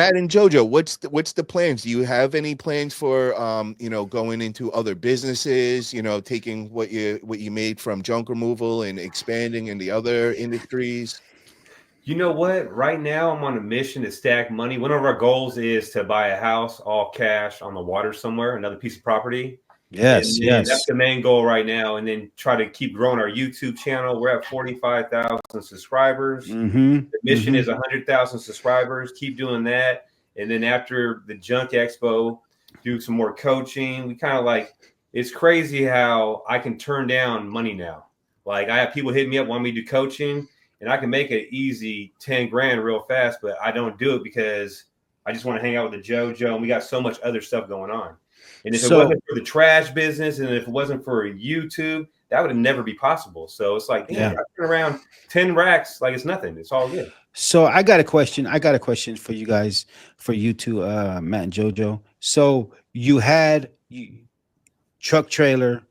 Matt and Jojo, what's the plans? Do you have any plans for going into other businesses? Taking what you made from junk removal and expanding in the other industries. You know what? Right now, I'm on a mission to stack money. One of our goals is to buy a house, all cash, on the water somewhere, another piece of property. Yes, And then that's yes. the main goal right now. And then try to keep growing our YouTube channel. We're at 45,000 subscribers. Mm-hmm. The mission Mm-hmm. is 100,000 subscribers. Keep doing that. And then after the Junk Expo, do some more coaching. We kind of like, it's crazy how I can turn down money now. Like I have people hit me up, want me to do coaching, and I can make it easy 10 grand real fast, but I don't do it because I just want to hang out with the Jojo, and we got so much other stuff going on. And if it wasn't for the trash business, and if it wasn't for YouTube, that would never be possible. So it's like, damn, I turn around 10 racks like it's nothing. It's all good. So I got a question. I got a question for you guys, for you two, Matt and Jojo. So you had truck trailer,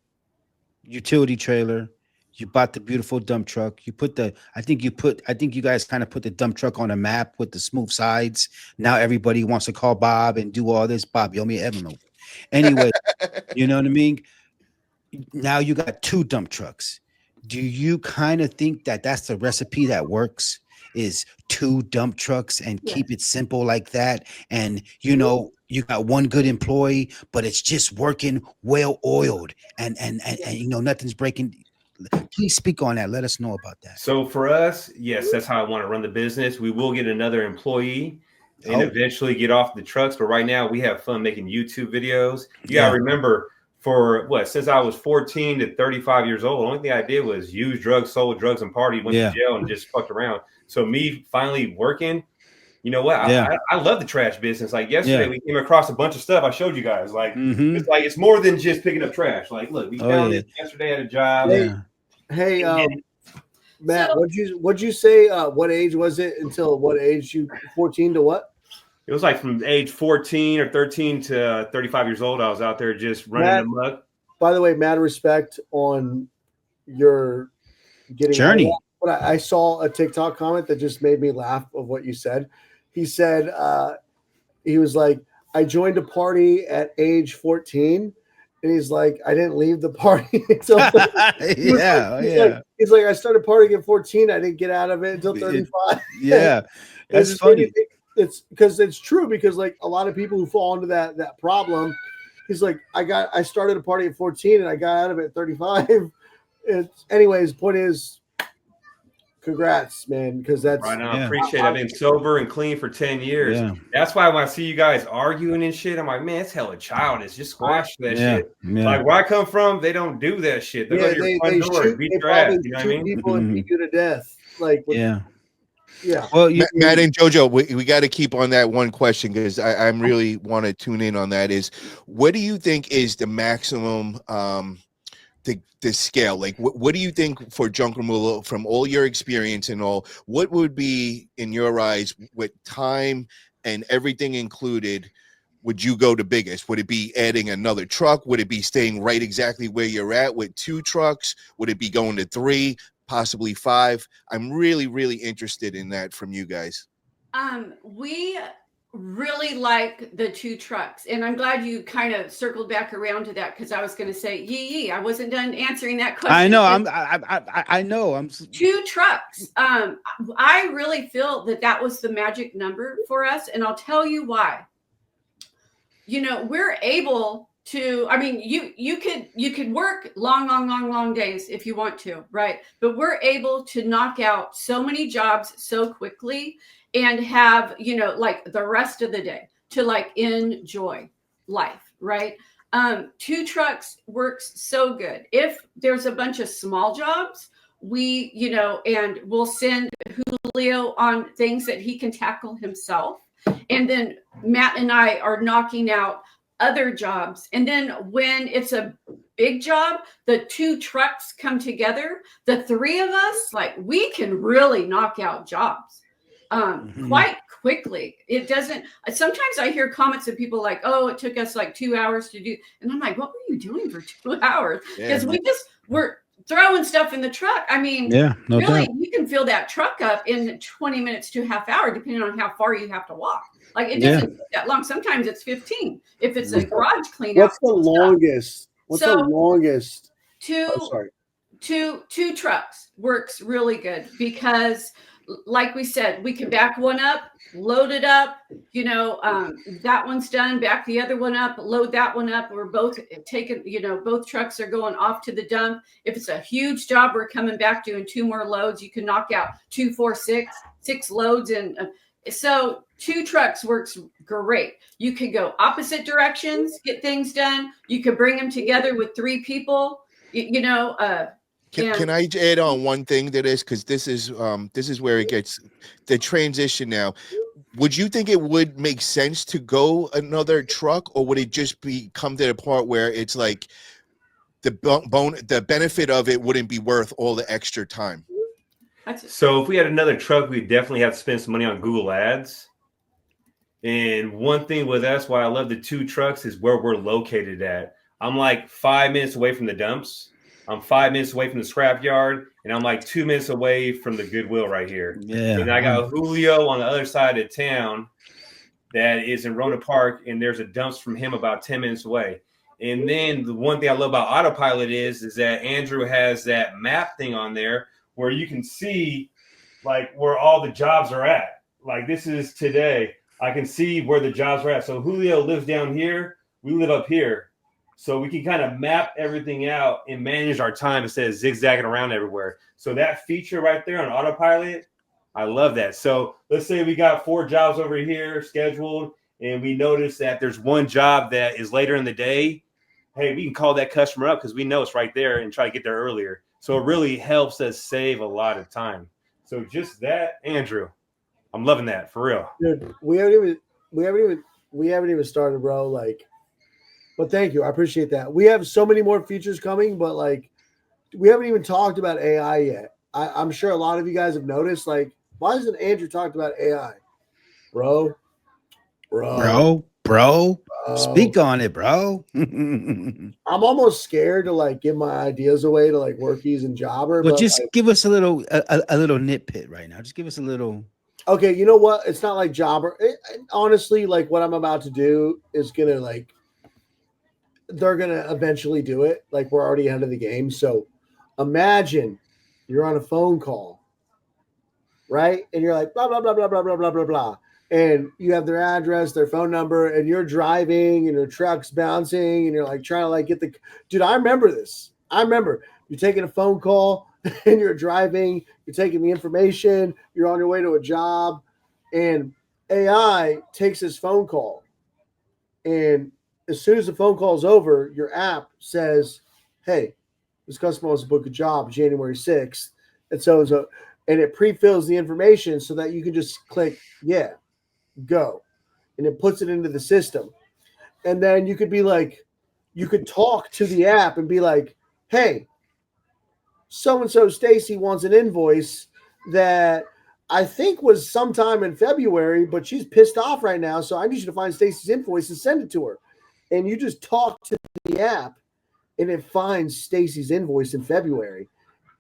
utility trailer. You bought the beautiful dump truck. You put I think you guys kind of put the dump truck on a map with the smooth sides. Now everybody wants to call Bob and do all this. Bob, you owe me an envelope. Anyway, you know what I mean? Now you got two dump trucks. Do you kind of think that that's the recipe that works? Is two dump trucks and keep it simple like that? And you got one good employee, but it's just working well oiled and nothing's breaking. Please speak on that. Let us know about that. So for us, yes, that's how I want to run the business. We will get another employee and eventually get off the trucks. But right now we have fun making YouTube videos. You gotta remember, since I was 14 to 35 years old, the only thing I did was use drugs, sold drugs, and partied, went to jail and just fucked around. So me finally working, you know what? I love the trash business. Like yesterday, we came across a bunch of stuff I showed you guys. Like it's more than just picking up trash. Like, look, we found it yesterday at a job. Hey, Matt, what'd you say? What age was it? Until what age? 14 to what? It was like from age 14 or 13 to 35 years old. I was out there just running amok. By the way, mad respect on your getting journey. But I saw a TikTok comment that just made me laugh of what you said. He said, he was like, I joined a party at age 14. And he's like, I didn't leave the party until he's like, I started partying at 14. I didn't get out of it until 35. Yeah. That's funny. It's because it's true, because like a lot of people who fall into that problem, he's like, I started a party at 14 and I got out of it at 35. Anyways, point is, congrats, man, because that's right now. I appreciate it. I've been sober and clean for 10 years. Yeah. That's why when I see you guys arguing and shit, I'm like, man, it's hella childish. Just squash that shit. Yeah. Like where I come from, they don't do that shit. They go to your front door and beat your ass. You know what I mean? People and beat you to death. Like yeah. Well, Matt and Jojo, we got to keep on that one question, because I'm really want to tune in on that. Is what do you think is the maximum the scale? Like what do you think for junk removal, from all your experience and all, what would be in your eyes, with time and everything included, would you go the biggest? Would it be adding another truck? Would it be staying right exactly where you're at with 2 trucks? Would it be going to 3, possibly 5? I'm really, really interested in that from you guys. We really like the 2 trucks, and I'm glad you kind of circled back around to that, because I was going to say, I wasn't done answering that question. I know. I know. I'm 2 trucks. I really feel that was the magic number for us, and I'll tell you why. We're able to. I mean, you could work long days if you want to, right? But we're able to knock out so many jobs so quickly, and have, like the rest of the day to like enjoy life, right? 2 trucks works so good. If there's a bunch of small jobs, we, and we'll send Julio on things that he can tackle himself. And then Matt and I are knocking out other jobs. And then when it's a big job, the 2 trucks come together, the 3 of us, like we can really knock out jobs. Quite quickly. It doesn't. Sometimes I hear comments of people like, "Oh, it took us like 2 hours to do," and I'm like, "What were you doing for 2 hours?" Because we're throwing stuff in the truck. I mean, really, you can fill that truck up in 20 minutes to a half hour, depending on how far you have to walk. Like it doesn't take that long. Sometimes it's 15 if it's a garage clean out. What's the longest? What's the longest? Two trucks works really good because, like we said, we can back one up, load it up. That one's done. Back the other one up, load that one up. We're both taking. Both trucks are going off to the dump. If it's a huge job, we're coming back doing 2 more loads. You can knock out 2, 4, 6 loads, and so 2 trucks works great. You could go opposite directions, get things done. You could bring them together with 3 people. Can I add on one thing to this? Because this is where it gets the transition now. Would you think it would make sense to go another truck, or would it just come to the part where it's like the benefit of it wouldn't be worth all the extra time? So if we had another truck, we'd definitely have to spend some money on Google Ads. And one thing with us, why I love the 2 trucks, is where we're located at. I'm like 5 minutes away from the dumps. I'm 5 minutes away from the scrapyard, and I'm like 2 minutes away from the Goodwill right here. Yeah. And I got Julio on the other side of town that is in Rona Park, and there's a dumps from him about 10 minutes away. And then the one thing I love about Autopilot is that Andrew has that map thing on there where you can see like where all the jobs are at. Like this is today. I can see where the jobs are at. So Julio lives down here. We live up here. So we can kind of map everything out and manage our time instead of zigzagging around everywhere. So that feature right there on Autopilot, I love that. So let's say we got 4 jobs over here scheduled, and we notice that there's one job that is later in the day. Hey, we can call that customer up because we know it's right there and try to get there earlier. So it really helps us save a lot of time. So just that, Andrew, I'm loving that for real. Dude, we haven't even started, bro. Like, but thank you. I appreciate that. We have so many more features coming, but like we haven't even talked about AI yet. I'm sure a lot of you guys have noticed, like, why hasn't Andrew talked about AI? Bro. Speak on it, bro. I'm almost scared to like give my ideas away to like workies and jobber. But just like, give us a little nitpick right now. Just give us a little. Okay, you know what? It's not like jobber. Honestly, like what I'm about to do is gonna like they're gonna eventually do it. Like we're already ahead of the game. So imagine you're on a phone call, right? And you're like blah blah blah blah blah blah blah blah blah, and you have their address, their phone number, and you're driving, and your truck's bouncing, and you're like trying to like get the dude. I remember this. I remember you're taking a phone call and you're driving. You're taking the information. You're on your way to a job, and AI takes this phone call, and as soon as the phone call is over, your app says, hey, this customer wants to book a job January 6th. And so, and it pre-fills the information so that you can just click, yeah, go. And it puts it into the system. And then you could be like, you could talk to the app and be like, hey, so-and-so Stacy wants an invoice that I think was sometime in February, but she's pissed off right now. So I need you to find Stacy's invoice and send it to her. And you just talk to the app, and it finds Stacy's invoice in February,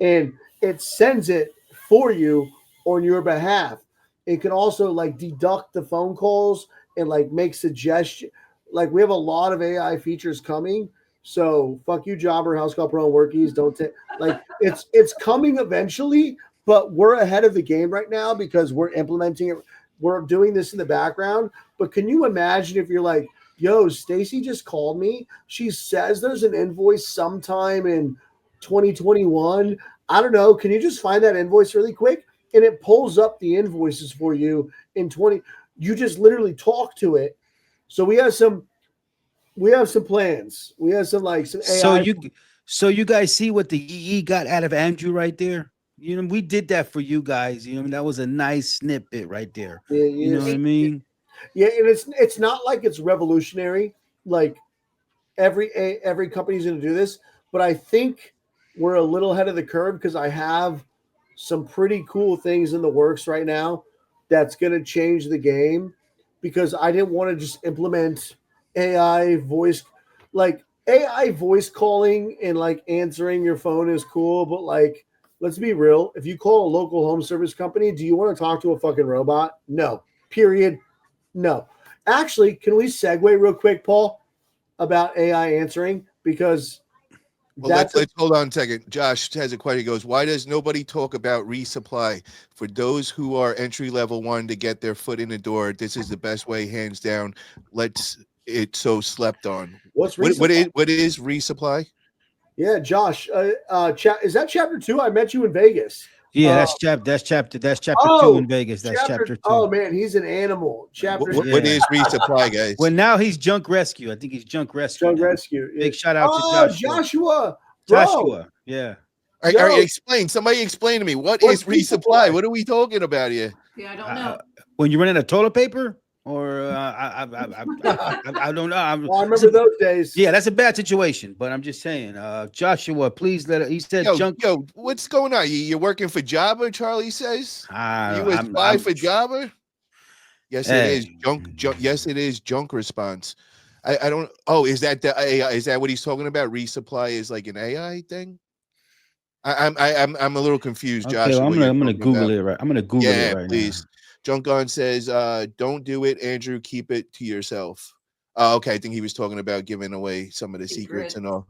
and it sends it for you on your behalf. It can also like deduct the phone calls and like make suggestions. Like we have a lot of AI features coming. So fuck you, jobber, house call pro, and workies. Don't take like it's coming eventually, but we're ahead of the game right now because we're implementing it. We're doing this in the background. But can you imagine if you're like, yo, Stacy just called me. She says there's an invoice sometime in 2021. I don't know. Can you just find that invoice really quick? And it pulls up the invoices for you in 20. You just literally talk to it. So we have some plans. We have some AI. So you guys see what the EE got out of Andrew right there? You know, we did that for you guys. You know, that was a nice snippet right there. Yeah, you know what I mean? Yeah, and it's not like it's revolutionary. Like every company's going to do this, but I think we're a little ahead of the curve because I have some pretty cool things in the works right now that's going to change the game. Because I didn't want to just implement AI voice, like AI voice calling and like answering your phone is cool, but like let's be real. If you call a local home service company, do you want to talk to a fucking robot? No. Period. No. Actually, can we segue real quick, Paul, about AI answering? Because well, let's hold on a second. Josh has a question. He goes, why does nobody talk about resupply for those who are entry level one to get their foot in the door? This is the best way, hands down. It's so slept on. What's what resupply? what is resupply? Yeah, Josh. Is that chapter 2? I met you in Vegas. Yeah, that's chapter 2 in Vegas. That's chapter 2. Oh man, he's an animal. Chapter. What is resupply, guys? Well, now he's junk rescue. I think he's junk rescue. Junk rescue. Big shout out to Joshua. Joshua. Yeah. All right, explain. Somebody explain to me. What's resupply? What are we talking about here? Yeah, I don't know. When you run out of toilet paper, or I don't know. I remember those days. Yeah, that's a bad situation. But I'm just saying, Joshua, please let it. He said, Yo, what's going on? You're working for Jabba? Charlie says. You was spy for Jabba? Yes, it is junk. Yes, it is junk response. I don't. Oh, is that the AI? Is that what he's talking about? Resupply is like an AI thing. I'm a little confused, Josh. Okay, well, I'm gonna Google it right. I'm gonna Google it right please. now. Junk on says, don't do it, Andrew. Keep it to yourself. Okay, I think he was talking about giving away some of the secrets and all.